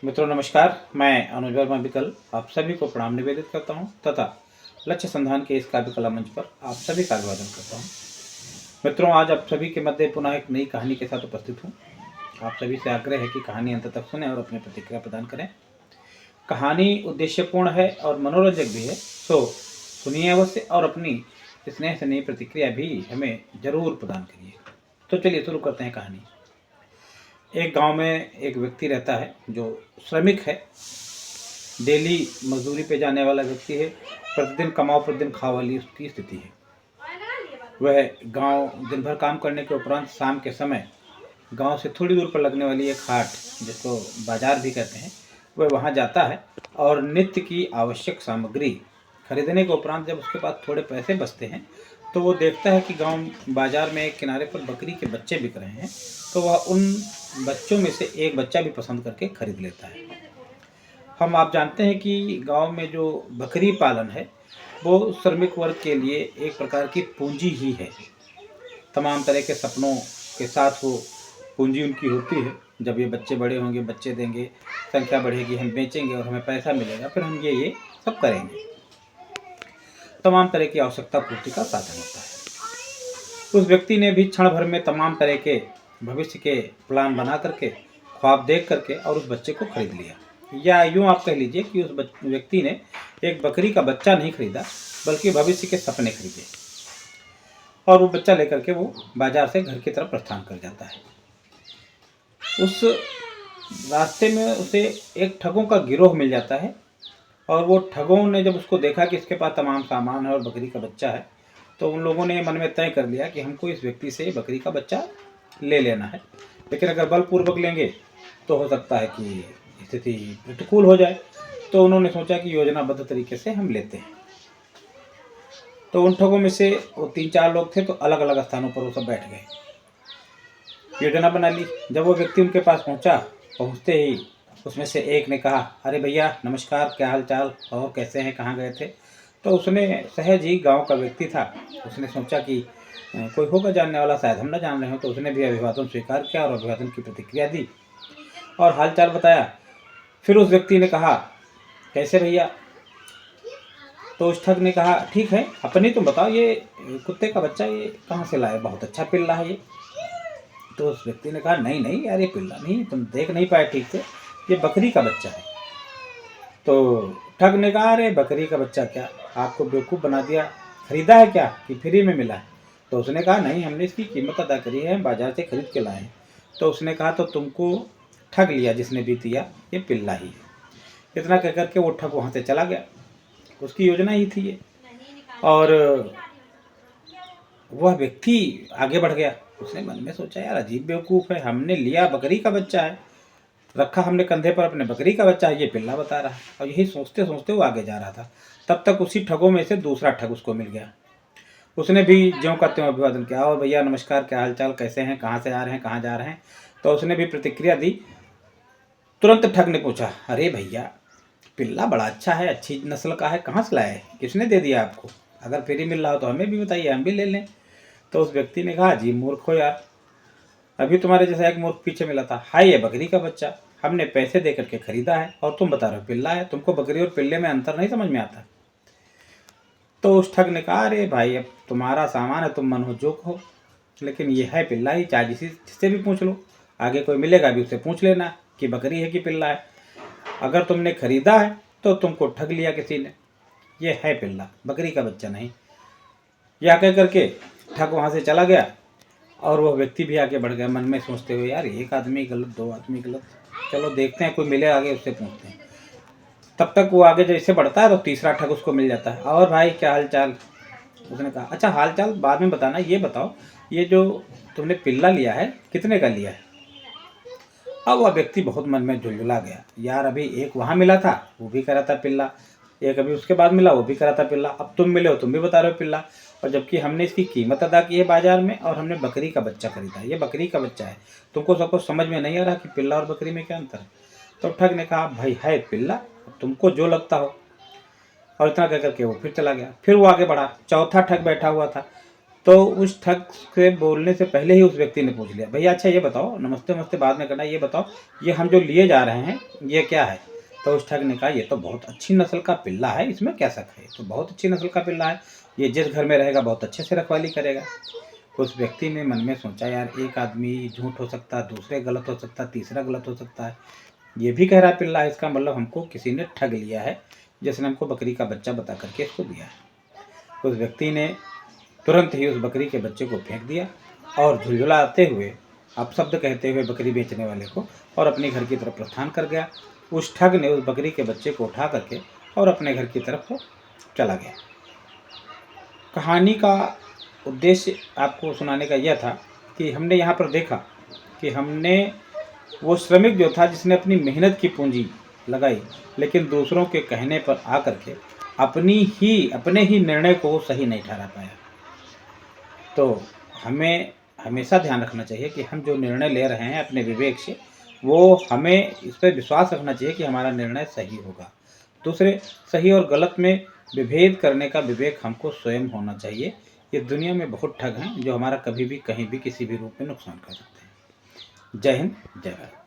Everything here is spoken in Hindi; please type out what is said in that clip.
मित्रों नमस्कार। मैं अनुज वर्मा विकल आप सभी को प्रणाम निवेदित करता हूं तथा लक्ष्य संधान के इस काव्य कला मंच पर आप सभी का अभिवादन करता हूं। मित्रों, आज आप सभी के मध्य पुनः एक नई कहानी के साथ उपस्थित हूं। आप सभी से आग्रह है कि कहानी अंत तक सुने और अपनी प्रतिक्रिया प्रदान करें। कहानी उद्देश्यपूर्ण है और मनोरंजक भी है, तो सुनिए अवश्य और अपनी स्नेह से नई प्रतिक्रिया भी हमें जरूर प्रदान करिए। तो चलिए शुरू करते हैं कहानी। एक गांव में एक व्यक्ति रहता है जो श्रमिक है, डेली मजदूरी पे जाने वाला व्यक्ति है। प्रतिदिन कमाओ प्रतिदिन खाओ वाली उसकी स्थिति है। वह गांव दिन भर काम करने के उपरांत शाम के समय गांव से थोड़ी दूर पर लगने वाली एक हाट, जिसको बाजार भी कहते हैं, वह वहां जाता है और नित्य की आवश्यक सामग्री खरीदने के उपरांत जब उसके पास थोड़े पैसे बचते हैं तो वो देखता है कि गांव बाजार में एक किनारे पर बकरी के बच्चे बिक रहे हैं, तो वह उन बच्चों में से एक बच्चा भी पसंद करके खरीद लेता है। आप जानते हैं कि गांव में जो बकरी पालन है वो श्रमिक वर्ग के लिए एक प्रकार की पूंजी ही है। तमाम तरह के सपनों के साथ वो पूंजी उनकी होती है। जब ये बच्चे बड़े होंगे, बच्चे देंगे, संख्या बढ़ेगी, हम बेचेंगे और हमें पैसा मिलेगा, फिर हम ये सब करेंगे। तमाम तरह की आवश्यकता पूर्ति का साधन होता है। उस व्यक्ति ने भी क्षण भर में तमाम तरह के भविष्य के प्लान बना करके, ख्वाब देख करके और उस बच्चे को खरीद लिया। या यूँ आप कह लीजिए कि उस व्यक्ति ने एक बकरी का बच्चा नहीं खरीदा, बल्कि भविष्य के सपने खरीदे और वो बच्चा लेकर के वो बाजार से घर की तरफ प्रस्थान कर जाता है। उस रास्ते में उसे एक ठगों का गिरोह मिल जाता है और वो ठगों ने जब उसको देखा कि इसके पास तमाम सामान है और बकरी का बच्चा है, तो उन लोगों ने मन में तय कर लिया कि हमको इस व्यक्ति से बकरी का बच्चा ले लेना है, लेकिन अगर बलपूर्वक लेंगे तो हो सकता है कि स्थिति प्रतिकूल हो जाए। तो उन्होंने सोचा कि योजनाबद्ध तरीके से हम लेते हैं। तो उन ठगों में से वो 3-4 लोग थे, तो अलग अलग स्थानों पर वो सब बैठ गए, योजना बना ली। जब वो व्यक्ति उनके पास पहुंचते ही उसमें से एक ने कहा, अरे भैया नमस्कार, क्या हाल चाल और कैसे हैं, कहाँ गए थे? तो उसने सहज ही, गांव का व्यक्ति था, उसने सोचा कि कोई होगा जानने वाला, शायद हम ना जान रहे हो। तो उसने भी अभिवादन स्वीकार किया और अभिवादन की प्रतिक्रिया दी और हाल चाल बताया। फिर उस व्यक्ति ने कहा, कैसे भैया? तो उस ठग ने कहा, ठीक है, अपनी तुम बताओ, ये कुत्ते का बच्चा ये कहाँ से लाए? बहुत अच्छा पिल्ला है ये। तो उस व्यक्ति ने कहा, नहीं नहीं यार, ये पिल्ला नहीं, तुम देख नहीं पाए ठीक से, ये बकरी का बच्चा है। तो ठग ने कहा, अरे बकरी का बच्चा क्या, आपको बेवकूफ़ बना दिया, खरीदा है क्या कि फ्री में मिला है? तो उसने कहा, नहीं, हमने इसकी कीमत अदा करी है, हम बाजार से खरीद के लाए हैं। तो उसने कहा, तो तुमको ठग लिया जिसने भी दिया, ये पिल्ला ही है। इतना कह करके वो ठग वहाँ से चला गया। उसकी योजना ही थी ये। और वह व्यक्ति आगे बढ़ गया। उसने मन में सोचा, यार अजीब बेवकूफ़ है, हमने लिया बकरी का बच्चा है, रखा हमने कंधे पर अपने बकरी का बच्चा है, ये पिल्ला बता रहा है। और यही सोचते सोचते वो आगे जा रहा था। तब तक उसी ठगों में से दूसरा ठग उसको मिल गया। उसने भी ज्यों का त्यों अभिवादन किया, और भैया नमस्कार, क्या हाल चाल, कैसे हैं, कहाँ से आ रहे हैं, कहाँ जा रहे हैं? तो उसने भी प्रतिक्रिया दी। तुरंत ठग ने पूछा, अरे भैया पिल्ला बड़ा अच्छा है, अच्छी नस्ल का है, कहाँ से लाए, किसने दे दिया आपको? अगर फ्री मिल रहा हो तो हमें भी बताइए, हम भी ले लें। तो उस व्यक्ति ने कहा, जी मूर्ख हो यार, अभी तुम्हारे जैसा एक मूर्ख पीछे मिला था, हाय ये बकरी का बच्चा, हमने पैसे दे करके खरीदा है और तुम बता रहे हो पिल्ला है। तुमको बकरी और पिल्ले में अंतर नहीं समझ में आता? तो उस ठग ने कहा, अरे भाई अब तुम्हारा सामान है, तुम मन हो जोक हो, लेकिन ये है पिल्ला ही, चाहे जिससे भी पूछ लो, आगे कोई मिलेगा भी उससे पूछ लेना कि बकरी है कि पिल्ला है। अगर तुमने खरीदा है तो तुमको ठग लिया किसी ने, ये है पिल्ला, बकरी का बच्चा नहीं। यह कह करके ठग वहाँ से चला गया और वह व्यक्ति भी आगे बढ़ गया, मन में सोचते हुए, यार एक आदमी गलत, 2 आदमी गलत, चलो देखते हैं, कोई मिले आगे उससे पूछते हैं। तब तक वो आगे जैसे बढ़ता है तो तीसरा ठग उसको मिल जाता है, और भाई क्या हाल चाल? उसने कहा, अच्छा हाल चाल बाद में बताना, ये बताओ ये जो तुमने पिल्ला लिया है कितने का लिया है? अब वह व्यक्ति बहुत मन में झुलझुला गया, यार अभी एक वहाँ मिला था, वो भी कह रहा था पिल्ला, एक अभी उसके बाद मिला, वो भी कह रहा था पिल्ला, अब तुम मिले हो, तुम भी बता रहे हो पिल्ला, और जबकि हमने इसकी कीमत अदा की है बाजार में और हमने बकरी का बच्चा खरीदा है, ये बकरी का बच्चा है। तुमको सबको समझ में नहीं आ रहा कि पिल्ला और बकरी में क्या अंतर है? तो ठग ने कहा, भाई है पिल्ला, तुमको जो लगता हो। और इतना कह करके वो फिर चला गया। फिर वो आगे बढ़ा, चौथा ठग बैठा हुआ था। तो उस ठग से बोलने से पहले ही उस व्यक्ति ने पूछ लिया, भैया अच्छा ये बताओ, नमस्ते नमस्ते बाद में करना, ये बताओ ये हम जो लिए जा रहे हैं ये क्या है? तो उस ठग ने कहा, ये तो बहुत अच्छी नस्ल का पिल्ला है, इसमें क्या शक है, तो बहुत अच्छी नस्ल का पिल्ला है, ये जिस घर में रहेगा बहुत अच्छे से रखवाली करेगा। उस व्यक्ति ने मन में सोचा, यार एक आदमी झूठ हो सकता है, दूसरे गलत हो सकता है, तीसरा गलत हो सकता है, ये भी कह रहा है पिल्ला है, इसका मतलब हमको किसी ने ठग लिया है, जिसने हमको बकरी का बच्चा बता करके इसको दिया है। उस व्यक्ति ने तुरंत ही उस बकरी के बच्चे को फेंक दिया और झुलझुलाते हुए अपशब्द कहते हुए बकरी बेचने वाले को और अपने घर की तरफ प्रस्थान कर गया। उस ठग ने उस बकरी के बच्चे को उठा करके और अपने घर की तरफ चला गया। कहानी का उद्देश्य आपको सुनाने का यह था कि हमने यहाँ पर देखा कि हमने वो श्रमिक जो था जिसने अपनी मेहनत की पूंजी लगाई, लेकिन दूसरों के कहने पर आकर के अपने ही निर्णय को सही नहीं ठहरा पाया। तो हमें हमेशा ध्यान रखना चाहिए कि हम जो निर्णय ले रहे हैं अपने विवेक से, वो हमें इस पर विश्वास रखना चाहिए कि हमारा निर्णय सही होगा। दूसरे, सही और गलत में विभेद करने का विवेक हमको स्वयं होना चाहिए। ये दुनिया में बहुत ठग हैं जो हमारा कभी भी कहीं भी किसी भी रूप में नुकसान कर सकते हैं। जय हिंद, जय भारत।